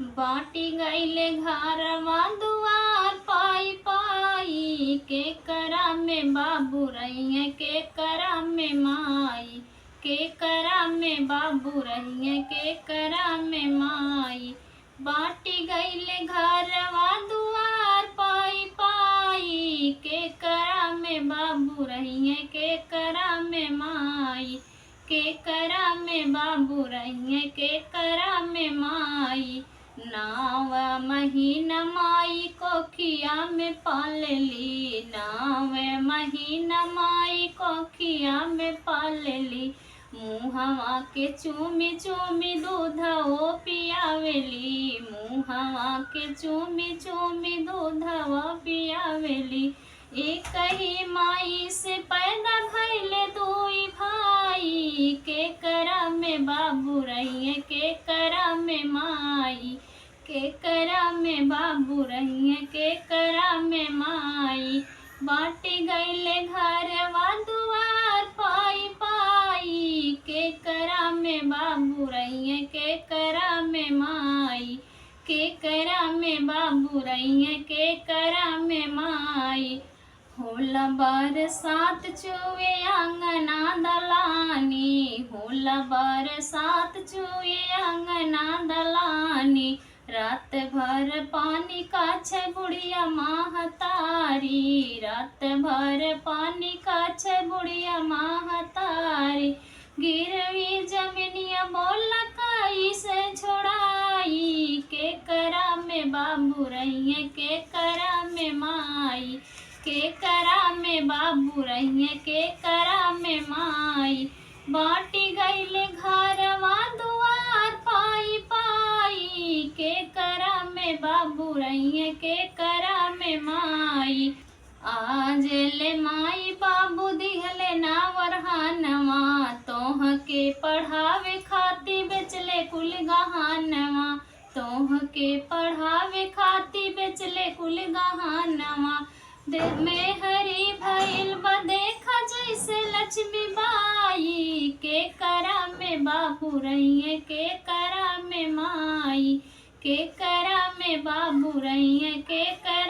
बाटी गईले घरवा दुआर पाई पाई, के करा में बाबू रहिए के करा में माई, के करा में बाबू रहिए के करा में माई। बाटी गईले घरवा दुआर पाई पाई, के करा में बाबू रहिए के करा में माई, के करा में बाबू रहिए के करा में माई। नाव महीना माई कोखिया में पालली, नाव महीना माई कोखिया में पालली। मुहवा के चूमी चूमी दूधवो पियावेली, मुहवा के चूमी चूमी दूधवा पियावेली। एक ही माई से पैदा भइले दुई भाई, के करा में बाबू रहिए के करा में माई, के करा में बाबू रहिए के करा में माई। बाटी गईले घरवा दुआर पाई पाई, के करा में बाबू रहिए के करा में माई, के करा में बाबू रहिए के करा में माई। होला बरसात चुए अंगना दलानी, होला बरसात चुए अंगना दलानी। रात भर पानी काछे बुढ़िया महतारी, रात भर पानी काछे बुढ़िया महतारी। गिरवी जमीनिया बोला कैसे छोड़ाई, के करा में बाबू रहिए के करा में माई, के करा में बाबू रहिए के करा में माई। बाटी गईले घरवा दुआर पाई पाई, के करा में बाबू रहिए के करा में माई। आज ले माई बाबू दिहले ना वरहानवा, तोह के पढ़ावे खाती बेचले कुल गहानवा, तोह के पढ़ावे खाती बेचले कुल गहानवा। में हरी भइल बा देखा जैसे लक्ष्मी बाई, के करा में बाबू रहिए के करा में माई, के करा में बाबू रहिए के करा